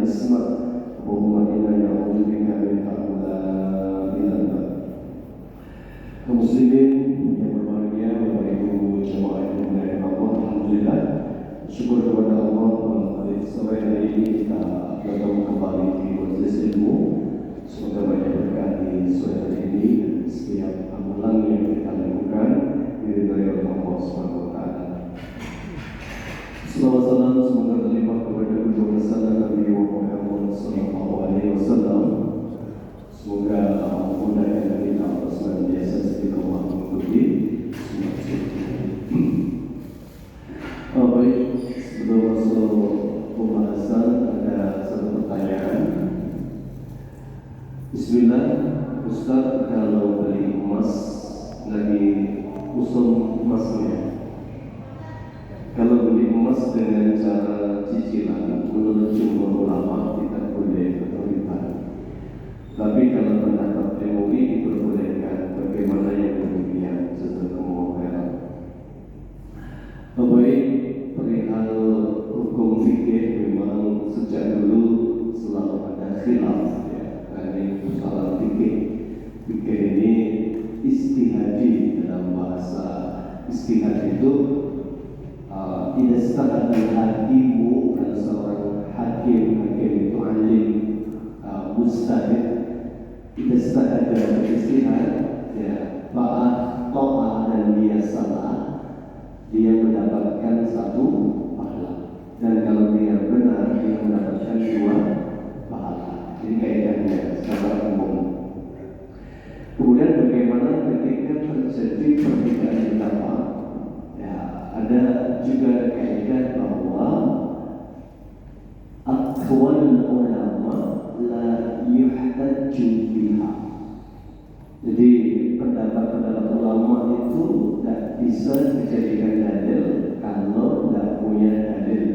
isma Allahumma inna na'udzubika min fa'la illallah. Kaum muslimin yang berbahagia, Bapak Ibu jemaah yang dimuliakan Allah, alhamdulillah syukur kepada Allah pada sore hari ini kita datang kembali di majelis ilmu. Semoga banyak berkah di sore hari ini dan setiap amalan yang kita lakukan diridhai oleh Allah Subhanahu wa taala. Salawat salam semoga terlimpah kepada kedua besar Nabi Muhammad sallallahu alaihi wasallam. Semoga memudahkan kita untuk senantiasa istiqomah mengikuti sunnah. Baik, sebelum masuk pembahasan ada satu pertanyaan. Bismillah, Ustaz, kalau beli emas lagi usung emasnya, kalau beli emas dengan cara cicilan, menurut jumhur ulama tidak boleh atau riba. Tapi kalau pendapat MUI diperbolehkan, bagaimana yang demikian? Jazakumullah khairan. Baik, perihal hukum fikih memang sejak dulu selalu ada khilaf ya. Ini persoalan fikih. Fikih ini istihadi dalam bahasa istihad itu. Tidak sekadar hakimu dan seorang hakim itu alim mustahid. Tidak sekadar istihad ya, ta'ah dan dia salah, dia mendapatkan satu pahala, dan kalau dia benar dia mendapatkan dua pahala. Jadi kaidahnya secara umum. Kemudian bagaimana ketika terjadi perbedaan pendapat? Ada juga kaidah bahwa aqwal ulama la yuhtaju biha. Jadi pendapat-pendapat ulama itu tidak bisa dijadikan dalil kalau tidak punya dalil.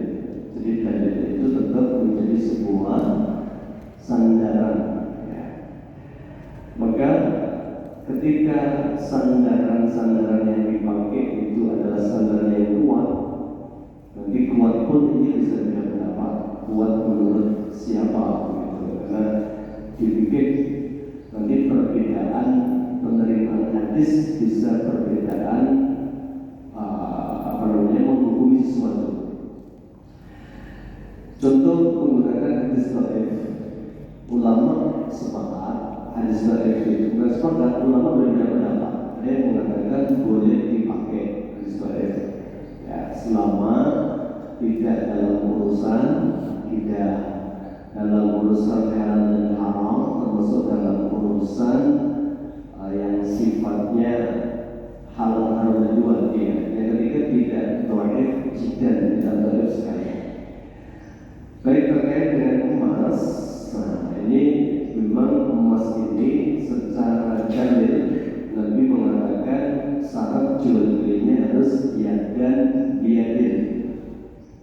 Jadi dalil itu tetap menjadi sebuah sandaran. Ya. Maka ketika sandaran-sandaran yang dipakai itu adalah sandaran yang kuat, nanti kuat pun ini bisa tidak pendapat kuat menurut siapa gitu. Karena dipikir nanti perbedaan penerimaan hadis bisa perbedaan menghukumi sesuatu. Contoh menggunakan hadis dhaif, ulama sepakat hadis dhaif itu bukan sepakat, ulama berbeda pendapat. Ada yang mengatakan boleh dipakai hadis dhaif ya, selama tidak dalam urusan halal dan haram, termasuk dalam urusan yang sifatnya halal dan jual dia. Yang ketiga tidak dhaif jiddan, tidak dhaif sekali. Baik, terkait dengan emas, nah ini memang emas ini secara dalil Nabi mengatakan syarat jual belinya harus yadan biadin.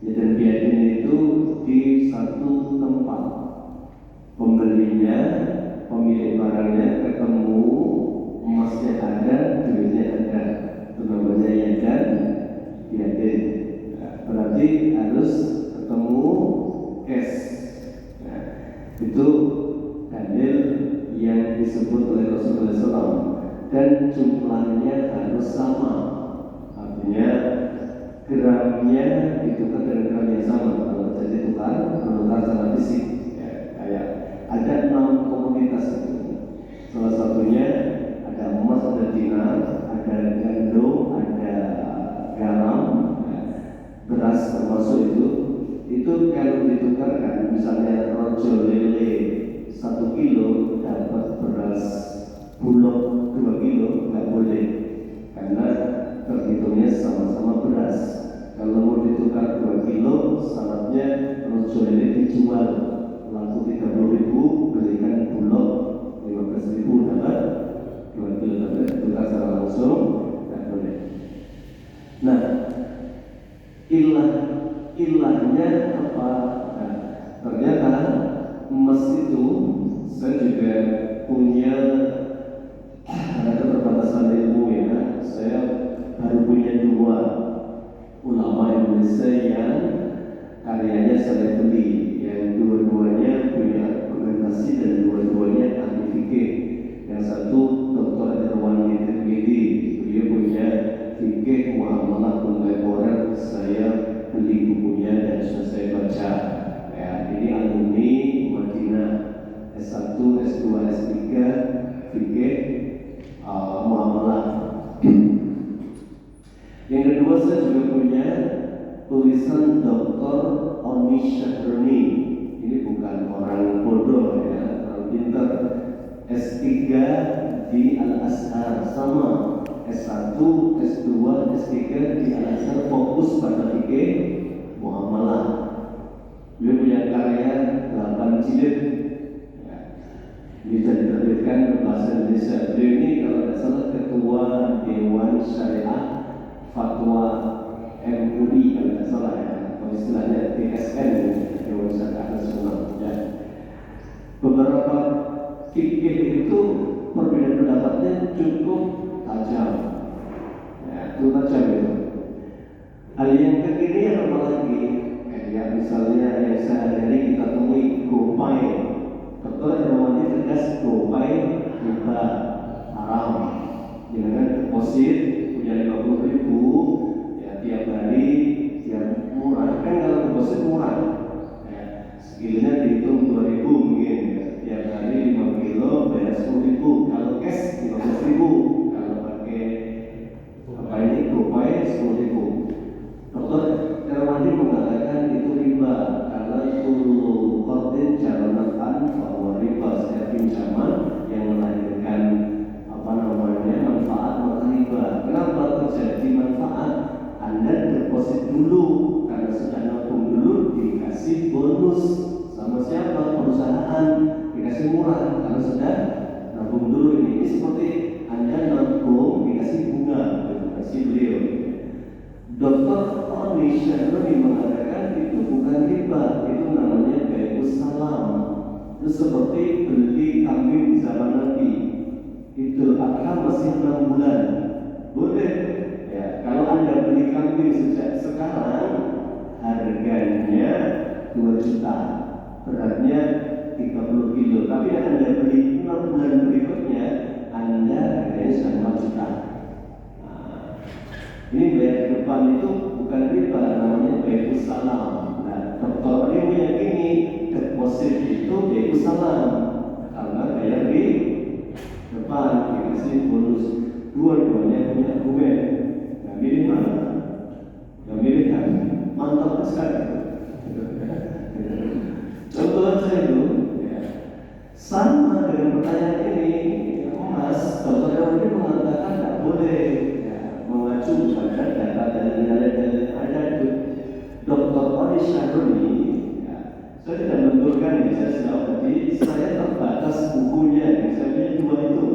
Yadan biadin itu di satu tempat, pembelinya, pemilik barangnya ketemu, emasnya ada, duitnya ada, itu namanya yadan biadin. Berarti harus ketemu cash. Nah, itu dalil yang disebut oleh Rasulullah SAW, dan jumlahnya harus sama. Artinya gramnya ditukar dengan gram yang sama. Kalau jadi menukar secara fisik ya, kayak ada 6 komoditas itu. Salah satunya ada emas, ada dinar, ada gandum, ada garam, beras termasuk itu. Itu kalau ditukarkan, misalnya rojo lele 1 kilo dapat beras bulog 2 kilo, nggak boleh, karena terhitungnya sama-sama beras. Kalau mau ditukar 2 kilo, syaratnya rojo lele dijual laku 30.000, belikan bulog 15.000, dapat 2 kilo, dapat ditukar secara langsung, nggak boleh. Nah, ilahnya apa? Nah, ternyata emas itu, saya juga punya ada keterbatasan ilmu ya. Saya baru punya 2 ulama Indonesia yang karyanya saya beli, yang dua-duanya S2, S3 di Al-Azhar fokus pada fikih muamalah. Beliau punya karya 8 jilid, ya. Bisa diterbitkan bahasa Indonesia. Beliau ini kalau tidak salah ketua Dewan Syariah Fatwa MUI kalau tidak salah ya, atau istilahnya DSN, Dewan Syariah Nasional. Ya. Beberapa fikih itu perbedaan pendapatnya cukup tajam, ya, cukup tajam itu. Hal yang kekinian apalagi, kayak misalnya yang sehari-hari kita temui GoPay. Dokter Hermawati tegas GoPay riba haram. Jangan deposit punya 50.000 ya tiap hari, tiap murah kan kalau deposit murah. Ya, skillnya dihitung 2.000 mungkin ya. Tiap hari 5 kilo bayar 10.000. Kalau cash 15.000. Kalau pakai apa ini GoPay 10.000. Dokter Hermawati mengatakan itu riba karena itu qardin jalanatan bahwa riba setiap pinjaman yang melahirkan manfaat maka riba. Kenapa terjadi manfaat? Anda deposit dulu karena sudah nabung dulu dikasih bonus sama siapa? Perusahaan dikasih murah karena sudah nabung dulu. Ini seperti Anda nabung dikasih bunga, dikasih beliau. Dr. Oni Syahroni mengatakan itu bukan riba, itu namanya bai'us salam. Itu seperti beli kambing di zaman Nabi. Idul Adha masih 6 bulan, boleh. Ya, kalau Anda beli kambing sejak sekarang, harganya 2 juta, beratnya 30 kilo. Tapi Anda beli 6 bulan berikutnya, Anda harganya sudah 4 juta. Ini bayar depan itu bukan riba, namanya bai'us salam. Nah, dokter ini meyakini deposit itu bai'us salam karena bayar di depan dikasih bonus. Dua-duanya punya argumen. Nah, milih mana? Yang milih kan mantap sekali. Contoh saja itu, ya. Sama dengan pertanyaan ini, Mas, dokter ini mengatakan tidak boleh mengacu pada data dan dalil-dalil ada itu. Dr. Oni Syahroni, ya, saya tidak menentukan ya, saya sudah tadi saya terbatas bukunya, saya punya 2 itu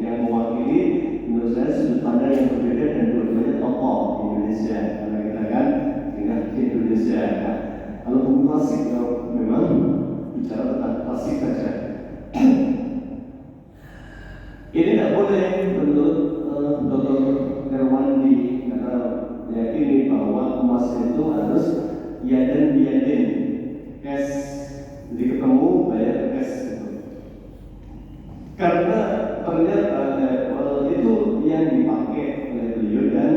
yang mewakili menurut saya sudut pandang yang berbeda dan dua-duanya tokoh di Indonesia karena kita kan tinggal di Indonesia. Ya. Kalau buku klasik memang bicara tentang klasik saja. Ini tidak boleh menurut Dr. Hermawati karena meyakini bahwa emas itu harus yaden biadin, cash, jadi ketemu bayar cash gitu. Karena ternyata itu yang dipakai oleh beliau dan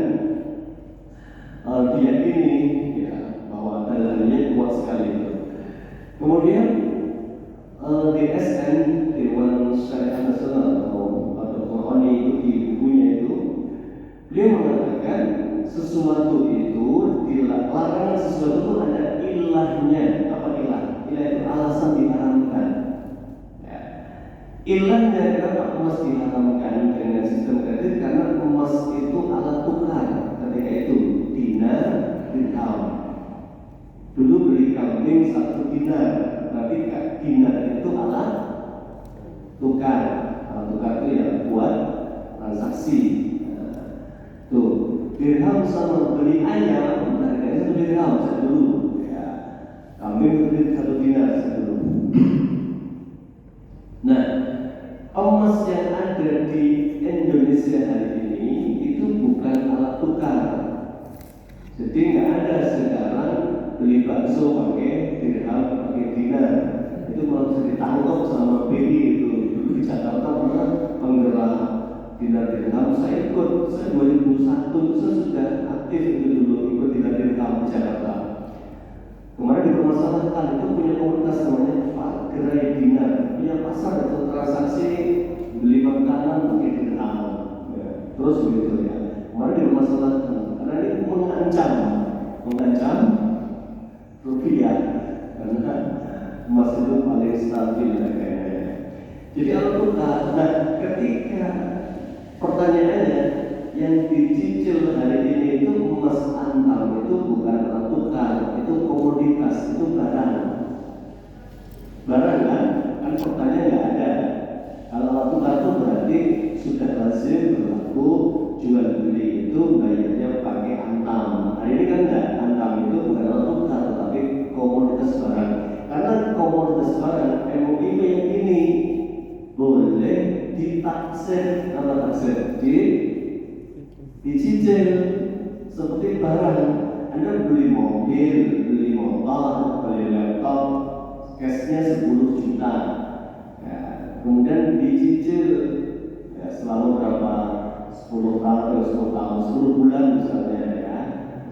diyakini ya, bahwa dalilnya kuat sekali itu. Kemudian DSN Dewan Syariah Nasional atau Dr. Oni itu di bukunya itu dia mengatakan sesuatu itu larangan sesuatu itu ada ilahnya. Apa ilah? Ilah itu alasan diharamkan. Ya. Ilahnya kenapa emas diharamkan dengan sistem kredit? Karena emas itu alat tukar. Ketika itu dinar, dirham. Dulu beli kambing 1 dinar, berarti dinar itu alat tukar. Alat tukar itu ya buat transaksi. Tuh, dirham sama beli ayam, harganya 1 dirham dulu. Ya, kambing beli 1 dinar dulu. Nah, emas yang ada di Indonesia hari ini itu bukan alat tukar. Jadi nggak ada sekarang beli bakso pakai dirham, pakai dinar. Itu malah bisa ditangkap sama BI itu. Dulu di Jakarta pernah penggerak dinar dirham, saya ikut. Saya 2001 saya sudah aktif itu dulu ikut dinar dirham di Jakarta. Kemarin dipermasalahkan itu punya komunitas namanya Pak Gerai Dinar, punya pasar untuk transaksi beli makanan pakai dirham. Ya, terus begitu ya. Kemarin dipermasalahkan karena ini mengancam rupiah karena emas itu paling stabil harganya. Jadi kalau tukar, nah ketika pertanyaannya yang dicicil hari ini itu emas antam itu bukan alat tukar, itu komoditas, itu barang. Barang kan pertanyaan nggak ada. Kalau alat tukar itu berarti sudah lazim berlaku jual beli itu bayarnya pakai antam. Hari ini kan enggak, antam itu bukan alat tukar tetapi komoditas barang. Karena komoditas barang MUI meyakini boleh ditaksir, apa taksir? Dicicil seperti barang. Anda beli mobil, beli motor, beli laptop, cashnya 10 juta. Ya, kemudian dicicil ya, selama berapa? 10 tahun, 10 tahun, 10 bulan misalnya ya.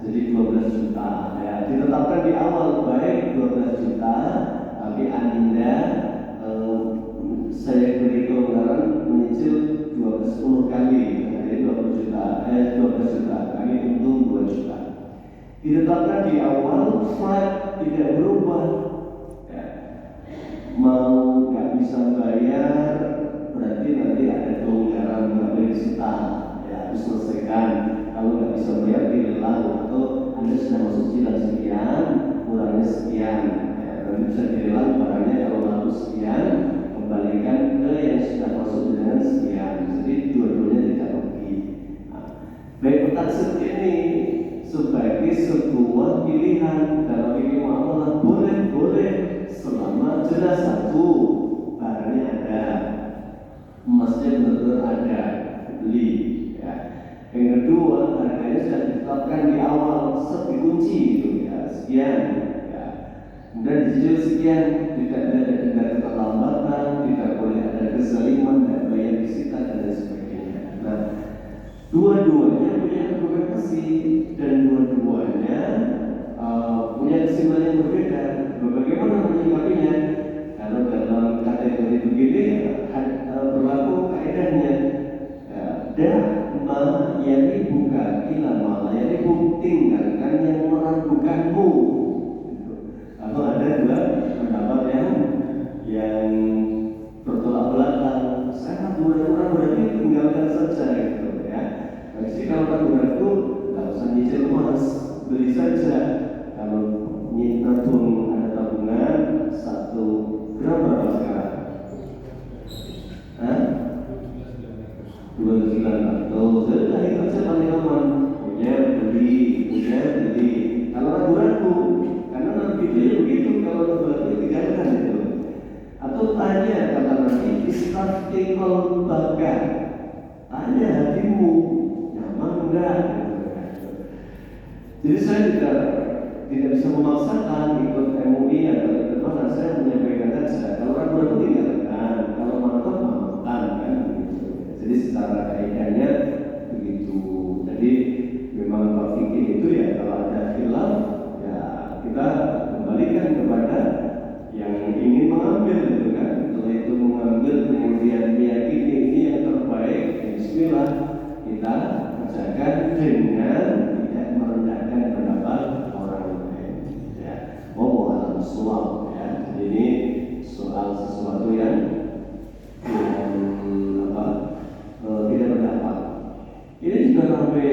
Jadi 12 juta. Ya, ditetapkan di awal baik 12 juta, tapi Anda saya beri kelonggaran menyicil 10 kali, jadi 20 juta, 12 juta, kali untung 2 juta. Ditetapkan di awal flat tidak berubah. Ya. Mau nggak bisa bayar, berarti nanti ada kelonggaran nggak boleh disita, ya harus selesaikan. Kalau nggak bisa bayar dilelang atau Anda sudah masuk cicilan sekian, kurangnya sekian, ya, nanti bisa dilelang barangnya kalau laku sekian. Kembalikan ke yang sudah masuk dengan sekian, jadi dua-duanya tidak rugi. Baik taksir ini sebagai sebuah pilihan dalam fikih muamalah boleh selama jelas satu barangnya ada, emasnya benar-benar ada, beli. Ya. Yang kedua harganya sudah ditetapkan di awal, dikunci itu ya sekian. Kemudian dicicil sekian, tidak ada keterlambatan, tidak boleh ada kezaliman, tidak bayar disita dan lain sebagainya. Nah, dua-duanya punya argumentasi dan dua-duanya punya kesimpulan yang berbeda. Bagaimana menyikapinya? Kalau dalam kategori begini berlaku kaidahnya. Dan yani buka ilama, yani tinggalkan yang meragukanmu. Atau ada dua pendapat yang bertolak belakang. Saya ragu-ragu berarti tinggalkan saja gitu ya. Jadi kalau ragu-ragu nggak usah nyicil emas, beli saja. Kalau nabung ada tabungan 1 gram berapa sekarang? 2 bulan atau sudah itu aja paling aman. Punya beli. Kalau ragu-ragu karena nanti itu begitu, kalau ragu-ragu tinggalkan itu. Atau tanya kata Nabi, istaftikal bakar, tanya hatimu nyaman enggak? Jadi saya tidak bisa memaksakan ikut MUI atau ikut mana, saya menyampaikan saja. Kalau ragu-ragu tinggalkan, kalau mantap kan begitu. Jadi secara kaidahnya begitu. Jadi memang bab fikih itu ya kalau ada khilaf ya kita kembalikan kepada yang ingin mengambil gitu kan. Setelah itu mengambil kemudian meyakini ini yang terbaik, ya bismillah kita kerjakan dengan tidak merendahkan pendapat orang lain. Ya, alam suam ya. Jadi ini soal sesuatu yang tidak berdapat. Ini juga sampai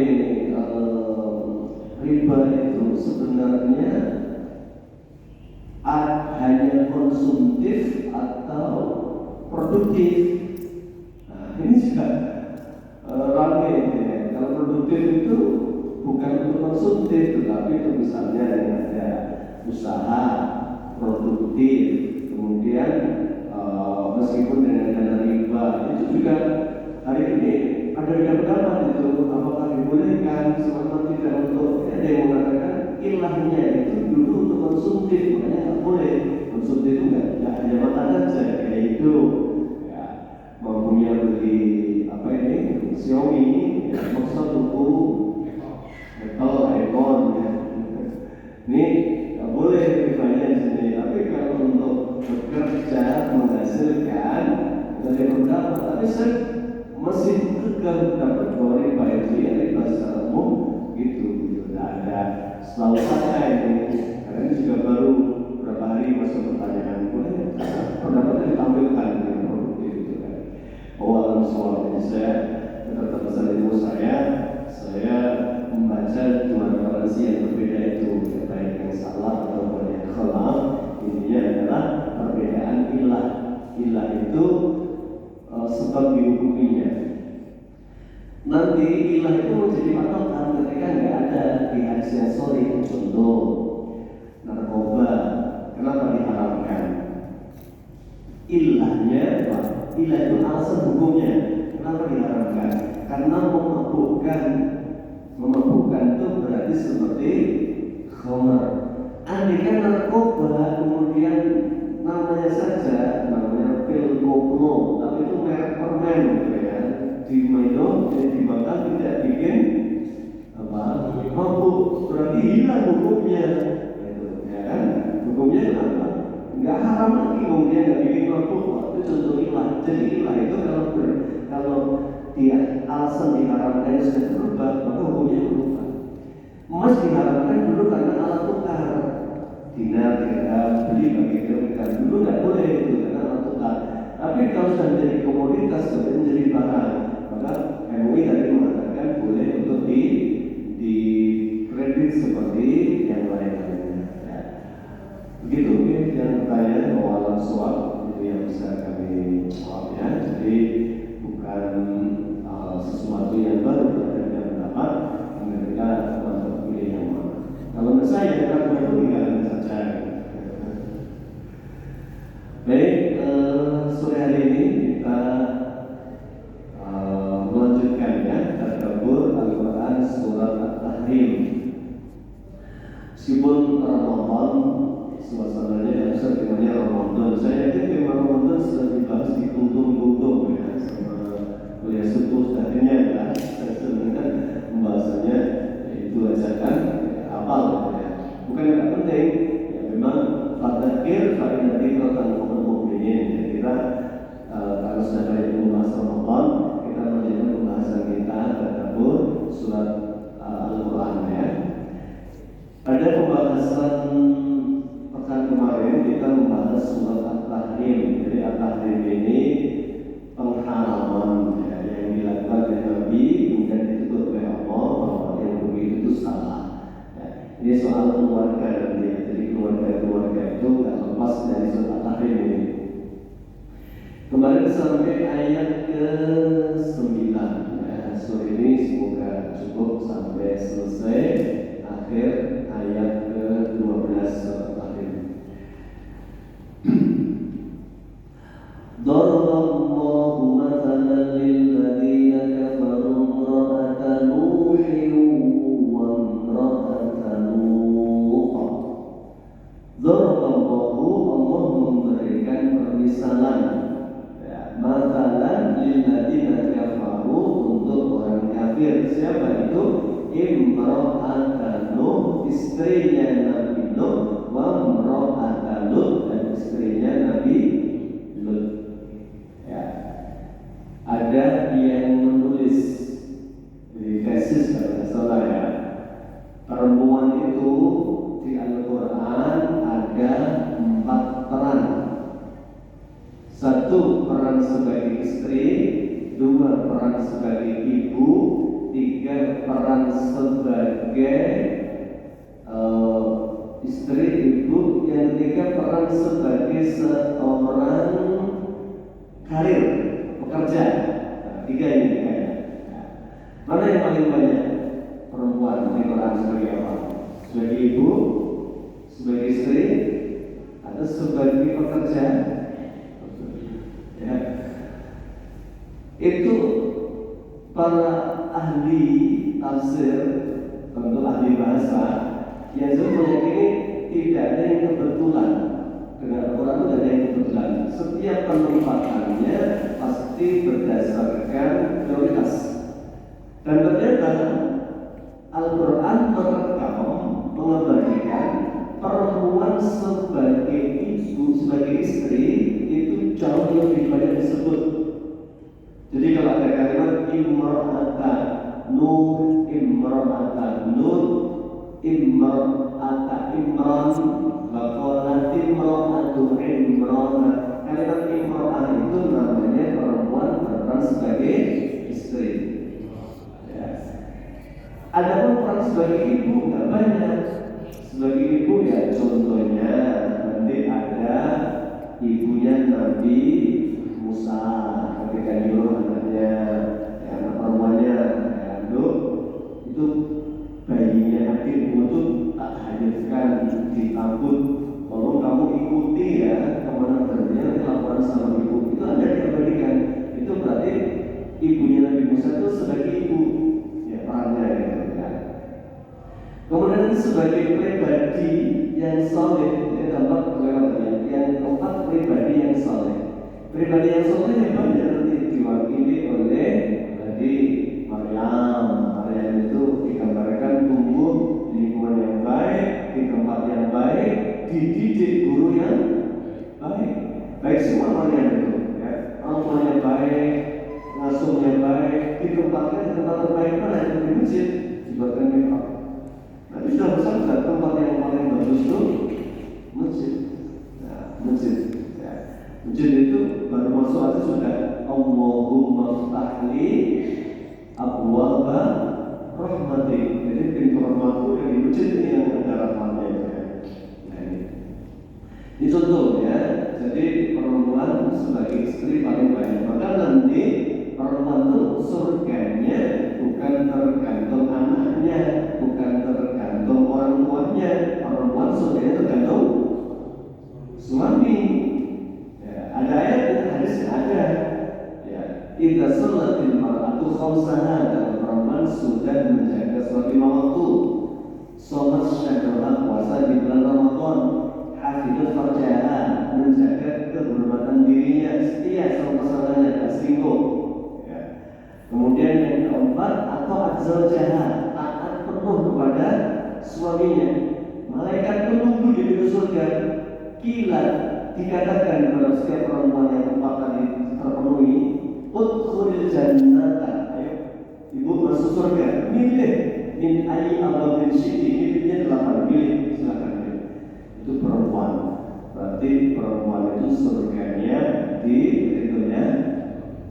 riba itu sebenarnya hanya konsumtif atau produktif. Nah, ini juga ramai ya. Kalau produktif itu bukan untuk konsumtif, tetapi itu misalnya yang ada usaha produktif, kemudian meskipun dengan dana riba itu juga hari ini ada pendapat itu apakah dibolehkan selama tidak untuk ada yang mengatakan ilahnya itu dulu untuk konsumtif, makanya nggak boleh konsumtif itu nggak hanya makan saja kayak itu ya, mampunya beli apa ini Xiaomi ya, maksud tuku Apple iPhone ya. Ini nggak boleh ribanya di sini, tapi kalau untuk bekerja menghasilkan dari pendapat, tapi saya masih kekeh dapat bahwa riba itu ya riba secara umum gitu. Tidak ada selalu saya ini, karena ini juga baru beberapa hari masuk pertanyaan boleh pendapatnya ditampilkan gitu kan. Alam soal ini saya tetap jurusan ilmu saya membaca dua referensi yang berbeda itu, baik yang salah ataupun yang khalaf. Intinya adalah perbedaan ilah. Ilah itu sebab dihukuminya. Nanti ilah itu menjadi patokan ketika nggak ada pihak sensori. Contoh narkoba, kenapa diharamkan? Ilahnya apa? Ilah itu alasan hukumnya. Kenapa diharamkan? Karena memabukkan itu berarti seperti khamar. Andaikan narkoba kemudian namanya saja, namanya pil koplo, tapi itu merek permen gitu ya, diminum dan dimakan tidak bikin mabuk, berarti hilang hukumnya, gitu, ya kan? Hukumnya apa? Nggak haram lagi, kemudian nggak bikin mabuk. Itu contoh ilah. Jadi ilah itu kalau dia alasan diharamkan sudah berubah, maka hukumnya berubah. Emas diharamkan dulu karena alat tukar. Dinar, dirham, beli bagi dirham. Dulu nggak boleh itu karena alat tukar. Tapi kalau sudah menjadi komoditas, sudah menjadi barang, maka MUI tadi mengatakan boleh untuk di kredit seperti yang lain-lainnya. Ya. Begitu yang bertanya soal soal itu yang bisa kami jawab ya. Jadi bukan sesuatu yang baru berbeda pendapat, mereka untuk pilih yang mana. Kalau menurut saya kita perlu tinggalkan saja. Baik, sore hari ini kita melanjutkan ya tadabbur Al-Quran surat At-Tahrim. Meskipun Ramadan suasananya seperti Ramadan, saya yakin tema Ramadan sudah dibahas di kultum-kultum ya, sama kuliah subuh tadinya ya. Sebenarnya pembahasannya itu aja kan apal ya. Bukan tidak penting ya, memang fadzakir fa inna dzikra tanfa'ul mu'minin. Kita kalau sudah dari membahas Ramadan, kita melanjutkan pembahasan kita tadabbur surat Al-Quran ya. Pada pembahasan pekan kemarin kita membahas surat At-Tahrim. Jadi At-Tahrim ini pengharaman ya, yang dilakukan oleh Nabi kemudian ditutup oleh Allah bahwa yang begitu itu salah. Ya, ini soal keluarga nanti. Jadi keluarga itu tidak lepas dari surat At-Tahrim ini. Kemarin sampai ayat ke-9 ya, sore ini semoga cukup sampai selesai akhir ayat ke-12 surat At-Tahrim. Darallahu mathalan lilladzina kafaru imra'ata Nuhin wa imra'ata Lut. Darallahu, Allah memberikan permisalan mathalan lilladzina kafaru untuk orang kafir. Siapa itu? Imra'atan Nuh, istrinya Nabi Nuh, wa imra'atan Lut, dan istrinya Nabi Lut. Ya. Ada yang menulis di tesis kalau tidak salah ya, perempuan itu di Al-Quran ada 4 peran. 1 peran sebagai istri, 2 peran sebagai ibu, 3 peran sebagai istri, ibu, yang ketiga peran sebagai seorang karir, pekerja. Nah, 3 ini kayaknya. Mana yang paling banyak perempuan di Quran sebagai apa? Sebagai ibu, sebagai istri, atau sebagai pekerja? Ya. Itu para ahli tafsir, tentu ahli bahasa, yang meyakini tidak ada yang kebetulan. Dengan Al-Quran itu tidak ada yang kebetulan. Setiap penempatannya pasti berdasarkan prioritas. Dan ternyata Al-Quran merekam, mengabadikan perempuan sebagai ibu, sebagai istri itu jauh lebih banyak disebut. Jadi kalau ada kalimat imra'ata Nuh, imra'ata Lut, imra'ata Imran, baqalat imra'atu Imran. Kalimat imra'ah itu namanya perempuan berperan sebagai istri. ibunya Nabi Musa ketika nyuruh anaknya, anak perempuannya, Duk, itu bayinya adikmu itu tak hadirkan di tabut, tolong kamu ikuti ya kemana perginya, laporan sama ibu. Itu ada diabadikan. Itu berarti ibunya Nabi Musa itu sebagai ibu, ya perannya gitu ya. Kemudian sebagai pribadi yang soleh, ini dampak kelewatan yang keempat, pribadi yang soleh. Pribadi yang soleh yang banyak nanti diwakili oleh tadi Maryam. Maryam itu digambarkan tumbuh di lingkungan yang baik, di tempat yang baik, dididik guru yang baik. Baik semua Maryam itu, ya. Orang tuanya baik, ngasuhnya baik, ditempatkan di tempat terbaik mana itu di masjid, dibuatkan mikro. Tapi sudah bersabda tempat yang paling bagus itu masjid. Nah, masjid. Ya. Masjid itu baru masuk aja sudah Allahumma ftahli abwaaba rahmati. Jadi pintu rahmatku yang di masjid ini yang ada rahmatnya. Nah, ini contoh ya. Jadi perempuan sebagai istri paling baik. Maka nanti perempuan itu surganya bukan tergantung anaknya, bukan tergantung orang tuanya. Perempuan surganya tergantung suami. Ya, ada ayat dan hadisnya ada. Ya, idza shallatil mar'atu khamsaha, dan perempuan sudah menjaga sholat 5 waktu, sholat syahdalah, puasa di bulan Ramadan, hafidhul farjaha, menjaga kehormatan dirinya, setia sama pasangannya, tak selingkuh. Ya. Kemudian yang keempat, atau azzaujah, taat penuh kepada suaminya. Malaikat menunggu di pintu surga. Kilat dikatakan kepada setiap perempuan yang 4 kali terpenuhi, udkhulil jannata, ayo ibu masuk surga, milih min ayyi abwabin syi'ti, milihnya 8, milih, silakan milih. Itu perempuan. Berarti perempuan itu surganya di berikutnya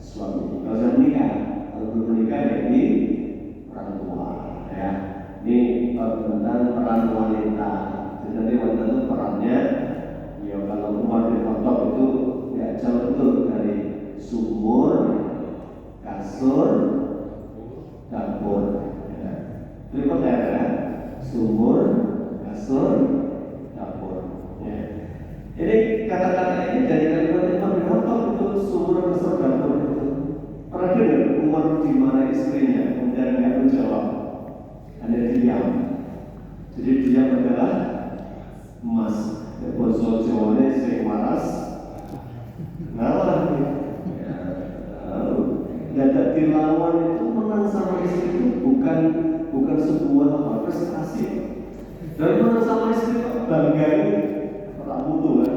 suami. Kalau sudah menikah, kalau belum menikah ya di orang tua. Ya, ini tentang peran wanita. Jadi wanita itu perannya, ya kalau Umar bin Khattab itu ya jauh betul dari sumur, kasur, dapur. Ya. Berikut ya, sumur, kasur, dapur. Ya. Jadi kata-kata ini dari kalimat Umar bin Khattab itu sumur, kasur, dapur itu. Pernah dengar Umar di mana istrinya kemudian nggak menjawab, hanya diam. Jadi diam adalah emas. Bosok Jawane sing waras ngalah. Dada dilawan itu menang sama istri itu bukan sebuah prestasi. Dan menang sama istri itu banggain tak butuh kan.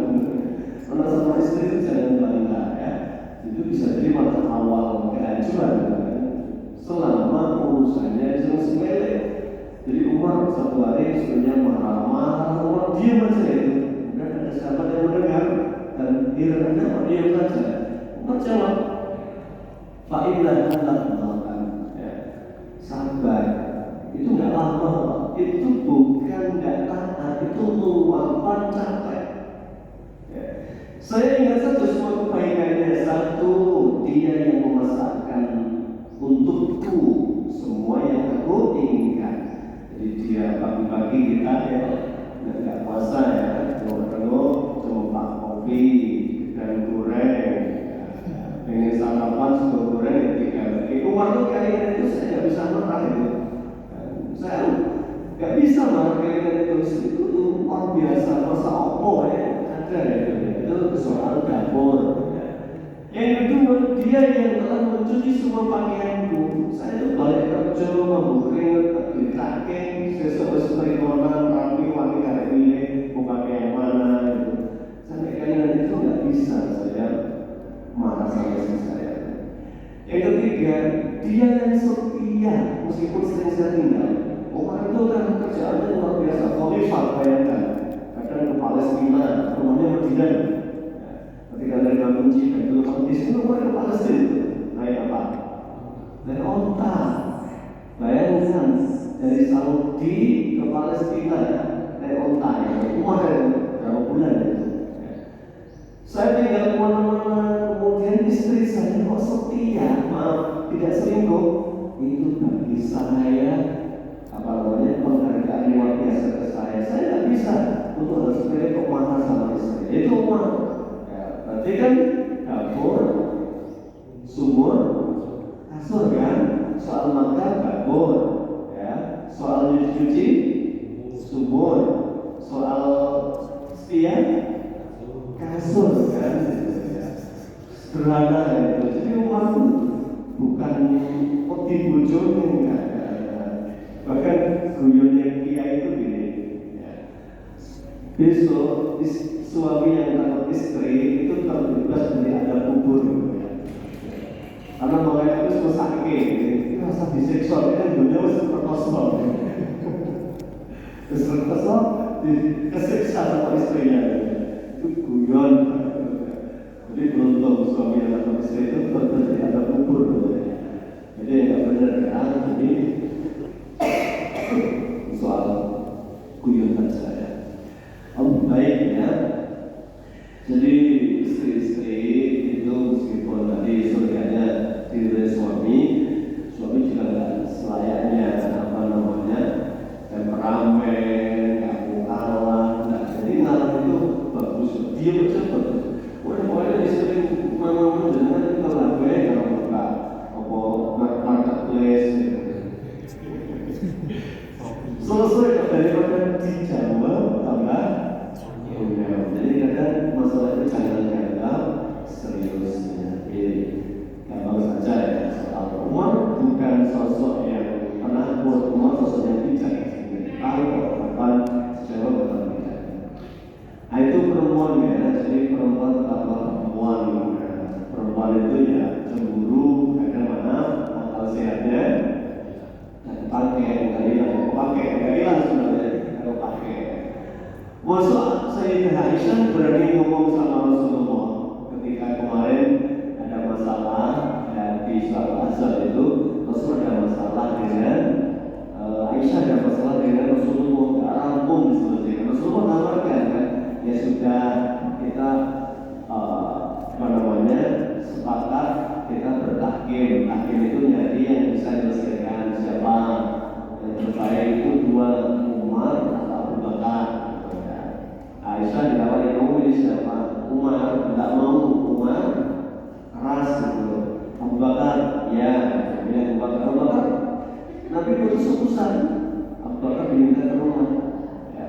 Menang sama istri itu jangan bangga ya. Itu bisa jadi malah awal kehancuran kan. Selama urusannya jangan sepele. Jadi Umar satu hari istrinya marah-marah, Umar diam aja itu. Dan ada sahabat yang mendengar dan herannya diam saja. Umar jawab, Fa'inna Allah makan, ya, sabar. Itu nggak lama, itu bukan nggak taat, itu luapan capek. Ya. Saya ingat satu semua kebaikannya. Satu, dia yang memasakkan untukku semua yang aku inginkan. Jadi dia pagi-pagi kita ya nggak puasa ya, tengok cuma kopi dan goreng, pengen sarapan sudah goreng 3 lagi. Waktu kalian itu saya nggak bisa marah itu, saya nggak bisa marah kalian itu luar biasa, masa opo ya ada itu soal dapur. Yang kedua, dia yang telah mencuci semua pakaianku. Saya itu balik kerja, mampu keringat, ditrakeng, sesuatu perimonan, rapi, wangi, karek milih, mau pakai yang mana gitu. Sampai kalian itu nggak bisa saya marah sama istri saya. Yang ketiga, dia yang setia meskipun sering saya tinggal. Orang itu kan kerjaannya luar biasa. Khalifah bayangkan, kadang ke Palestina, rumahnya Madinah. Ketika dari Kunci dan dulu di sini orang ke Palestina naik apa? Naik onta. Bayangkan dari Saudi ke Palestina naik onta ya. Berapa bulan itu? Saya tinggal kemana-mana, kemudian istri saya kok setia, maaf, tidak selingkuh. Itu bagi saya apa namanya penghargaan luar biasa ke saya. Saya tidak bisa untuk harus pilih kemana sama istri. Itu uang. Ya, berarti kan dapur, sumur, kasur kan. Soal makan dapur, ya. Soal cuci, sumur. Soal setia, kasur kan. Sederhana itu. Jadi uang bukan kopi bojone enggak. Bahkan guyonnya Kiai itu gini ya. Besok suami yang takut istri itu terbebas dari ada kubur ya. Karena mereka itu semua sakit itu rasa diseksual, kan dunia harus terkosong terus terkosong kesiksa sama istrinya itu guyon. Jadi beruntung suami yang takut istri itu terbebas dari ada kubur ya. Jadi nggak benar kan. Jadi soal guyonan saya. Baiknya, jadi istri-istri itu meskipun tadi surganya diri suami juga nggak selayaknya apa namanya temperamen, nggak kalah. Nah, jadi ngalah itu bagus. Dia betul. Pokoknya istri mau dengan kita lakukan kalau buka apa marketplace. Selesai daripada dijawab tambah jadi kadang masalah itu jangan dianggap serius ya. Gampang saja ya. Soal Umar bukan sosok yang penakut, Umar sosok yang bijak. Tahu kapan jawab kapan tidak. Nah itu perempuan ya. Jadi perempuan pertama perempuan itu ya cemburu kadang mana akal sehatnya pakai sebenarnya kalau pakai. Masa Sayyidah Aisyah berani ngomong sama Rasulullah ketika kemarin ada masalah di sholat asar itu, Rasul ada masalah dengan Aisyah, ada masalah dengan Rasulullah, nggak rampung diselesaikan. Rasulullah nawarkan kan, ya sudah kita sepakat kita bertahkim. Tahkim itu nyari yang bisa diselesaikan siapa yang terbaik itu dua, Umar atau Abu Bakar. Aisyah ditawari kamu ini siapa? Umar. Tidak mau Umar keras gitu. Abu Bakar ya, Abu Bakar. Nabi putus utusan Abu Bakar diminta ke rumah ya.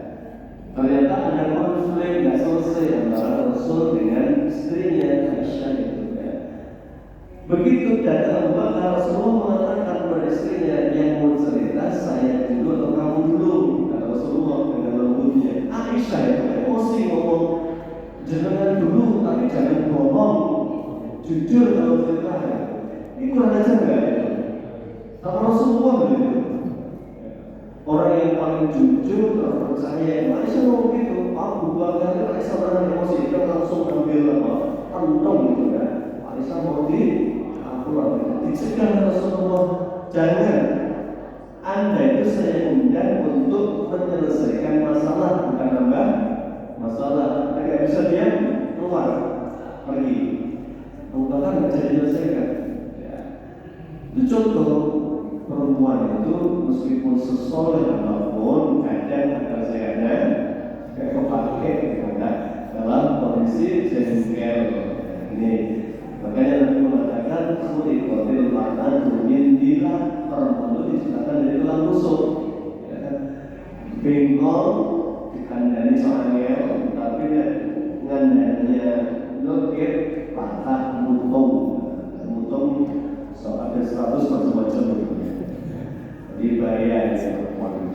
Ternyata ada konflik tidak selesai antara Rasul dengan istrinya Aisyah itu ya. Begitu datang Abu Bakar, Rasulullah mengatakan kepada istrinya, yang mau cerita saya dulu atau kamu dulu? Kata Rasulullah dengan lembutnya. Aisyah itu emosi ngomong, jangan dulu tapi jangan bohong, jujur kalau cerita. Ini kurang ajar nggak ya? Sama Rasulullah begitu. Orang yang paling jujur terpercaya, Aisyah ngomong gitu. Abu Bakar Aisyah menahan emosi, dia langsung ambil kantong gitu kan. Aisyah mau dicegah Rasulullah, jangan. Anda itu saya undang untuk menyelesaikan masalah, bukan nambah masalah. Tidak bisa dia keluar pergi. Bahkan nggak bisa diselesaikan. Ya. Itu contoh perempuan itu meskipun sesoleh apapun kadang ada sehatnya kayak kepake dalam kondisi jengkel ini. Makanya Nabi mengatakan khulqatil mar'atu min dilah, perempuan itu diciptakan dari tulang rusuk ya kan? Bengkok dikandani soalnya tapi ngandaninya lokit patah mutung so ada 100 macam-macam dibayar ya perempuan.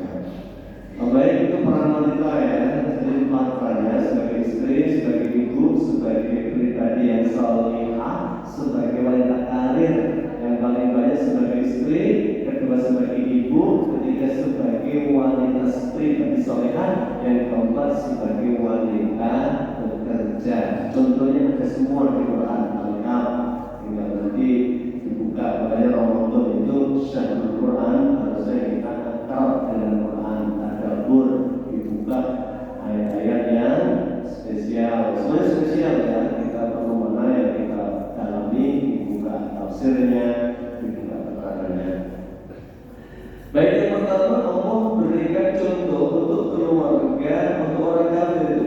Baik, itu peran wanita ya. Jadi perannya sebagai istri, sebagai ibu, sebagai pribadi yang salihah, sebagai wanita karir yang paling banyak sebagai istri, kedua sebagai ibu, ketiga sebagai wanita pribadi salihah, yang keempat sebagai wanita bekerja. Contohnya ada semua di Quran lengkap. Tinggal nanti dibuka. Makanya Ramadan itu syahrul Quran, harusnya kita akrab dengan Quran. Tadabbur, dibuka ayat-ayat yang spesial. Semuanya spesial ya.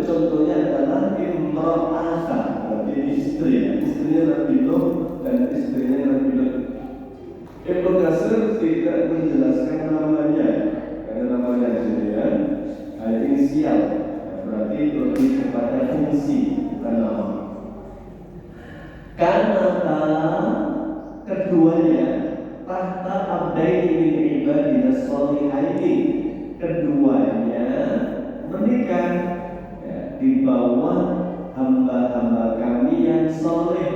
contohnya adalah imra'ah, berarti istri, istrinya Nabi Nuh dan istrinya Nabi Lut. Ibnu Katsir tidak menjelaskan namanya, karena namanya ya inisial, berarti lebih kepada fungsi bukan nama. Karena keduanya tahta abdaini min ibadina sholihaini, keduanya menikah di bawah hamba-hamba kami yang soleh.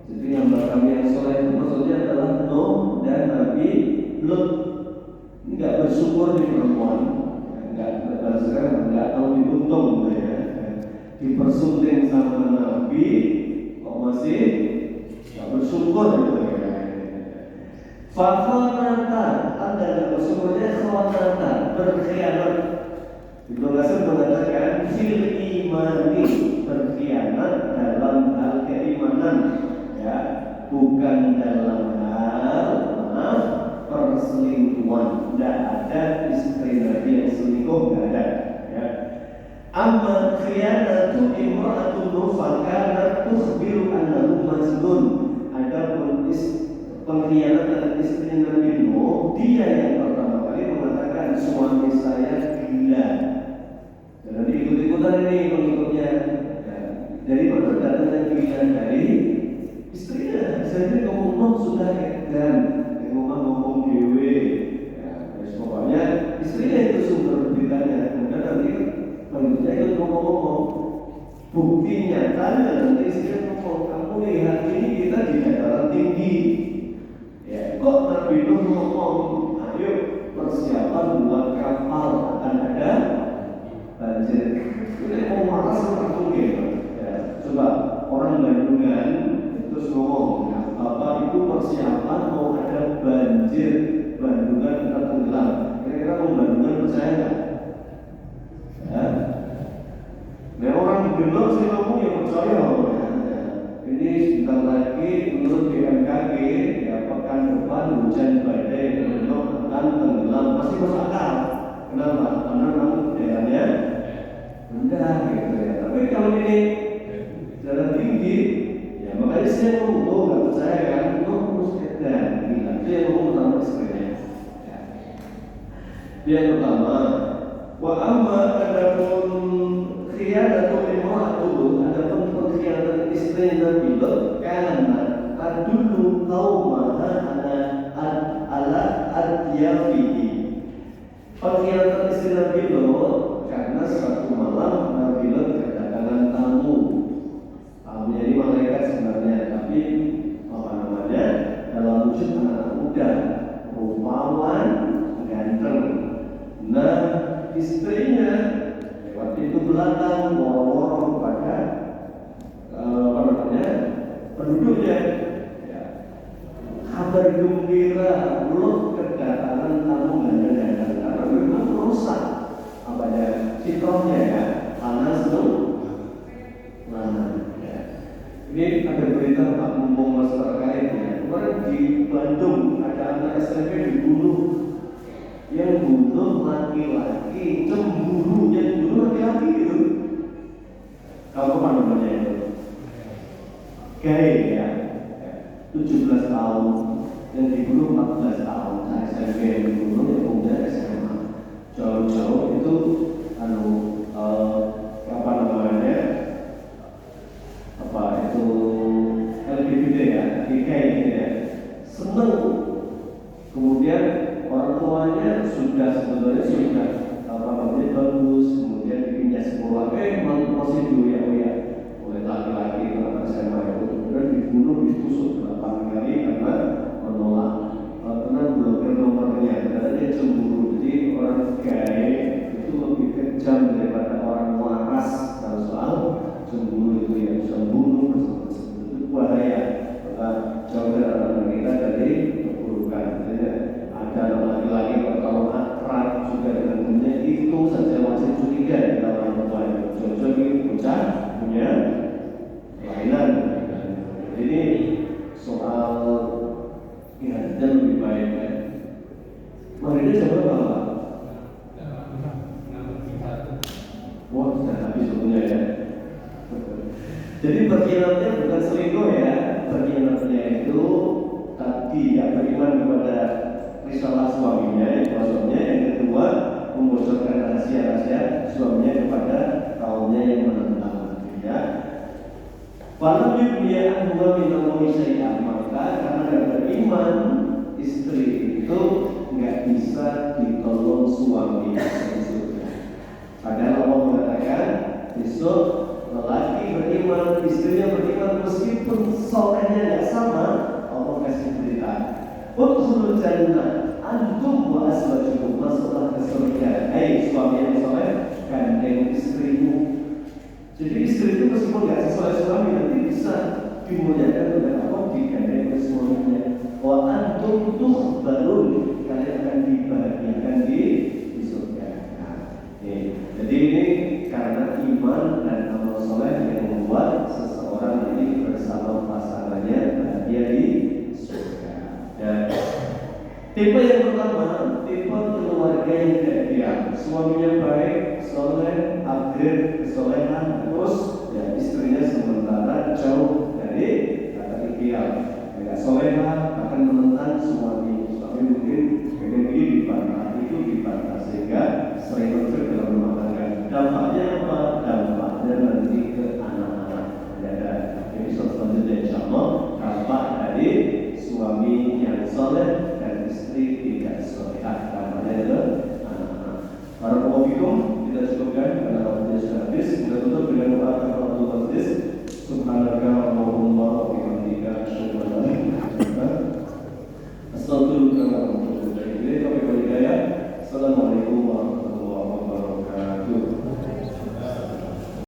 Jadi hamba kami yang soleh itu maksudnya adalah Nuh dan Nabi Lut. Enggak bersyukur di perempuan, enggak tahu diuntung ya. Dipersunting sama Nabi kok masih enggak bersyukur gitu ya. Fakhanatan, anda enggak bersyukurnya khanatan, berkhianat. Ibnu Katsir mengatakan fil imani, berkhianat dalam hal keimanan, ya, bukan dalam hal perselingkuhan. Tidak ada istri Nabi yang selingkuh, tidak ada. Ya. Amma khiyanatu imra'atun Nuh fakanat tukhbiru annahu majnun. Adapun pengkhianatan istri Nabi Nuh, dia yang pertama kali mengatakan suami saya gila. Dan ikut-ikutan ini pengikutnya. Dari mana datangnya gila? Dari istrinya. Saya ngomong sudah edan, ngomong dewe. Pokoknya istrinya itu sumber beritanya. Kemudian nanti pengikutnya ikut ngomong. Bukti nyatanya nanti istrinya ngomong, kamu lihat ini kita di dataran tinggi. Ya, kok Nabi Nuh ngomong, ayo persiapan buat kapal akan ada banjir. Ini mau marah seperti mungkin. Ya, coba orang Bandungan terus ngomong, Bapak itu persiapan mau ada banjir, Bandungan kita tenggelam. Kira-kira orang Bandungan percaya nggak? Ya. Nah orang Bandung sih ngomong yang percaya. Ya. Ini sebentar lagi menurut BMKG ya pekan depan hujan badai Bandung akan tenggelam, masih masuk akal. Kenapa? Karena memang daerahnya rendah gitu ya. Tapi kalau ini jalan tinggi, ya makanya saya ngomong nggak percaya kan, terus edan, gila. Itu yang ngomong pertama istrinya. Ya. Yang pertama, wa amma adapun khiyanatu imra'atuhu, adapun pengkhianatan istri Nabi Lut, karena tadullu qaumaha ala adyafihi. Pengkhianatan istri Nabi Lut karena suatu malam Nabi Lut kedatangan tamu. Tamunya ini malaikat sebenarnya, tapi apa namanya, dalam wujud anak muda, rupawan, ganteng. Nah istrinya lewat pintu belakang woro-woro kepada apa namanya, penduduknya. Ya. Kabar gembira Lut kedatangan tamu ganteng-ganteng, karena memang merusak apa ya fitrahnya ya, panas tuh. Nah, ya. Ini ada berita Pak mumpung mas terkait ya. Kemarin di Bandung ada anak SMP dibunuh. Yang bunuh laki-laki, cemburu, yang bunuh laki-laki itu. Kamu apa namanya itu? Gay ya. 17 tahun, yang dibunuh 14 tahun. Nah, SMP yang dibunuh yang kemudian SMA. Jauh-jauh itu apa namanya, apa itu LGBT ya, DKI ya, seneng. Kemudian orang tuanya sebetulnya sudah apa namanya bagus, kemudian bikinnya sekolah, masih dioyak-oyak oleh laki-laki anak SMA itu, kemudian dibunuh, ditusuk 8 kali karena menolak karena blokir nomornya, karena dia cemburu. Jadi orang gay itu lebih kejam daripada orang waras dalam soal cemburu itu ya, bisa bunuh itu bahaya. Maka jauh dari kita dari keburukan. Ada laki-laki kalau akrab juga dengan temannya itu saja masih curiga di orang tua itu. Jauh-jauh ini bocah punya kelainan. Jadi soal ya dan lebih baik ya. Mari kita coba Bapak. Wah, sudah habis waktunya risalah suaminya, yang kedua membocorkan rahasia-rahasia suaminya kepada kaumnya yang menentang. Ya. Walau dia dua minum syai'an, maka karena beriman istri itu nggak bisa ditolong suami surga. Padahal Allah mengatakan besok lelaki beriman, istrinya beriman, meskipun solehnya nggak sama, Allah kasih berita. Udkhulul jannah antum wa azwajukum, masuklah ke surga. Hai suami yang soleh, gandeng istrimu. Jadi istri itu meskipun nggak sesuai suami, nanti bisa dimuliakan oleh Allah, digandeng oleh suaminya. Wa antum tukhbarun, kalian akan dibahagiakan di surga. Jadi ini karena iman dan amal soleh yang membuat seseorang ini bersama pasangannya bahagia di surga. Dan tipe yang pertama, tipe keluarga yang ideal, suaminya baik, soleh, upgrade kesolehan, terus ya istri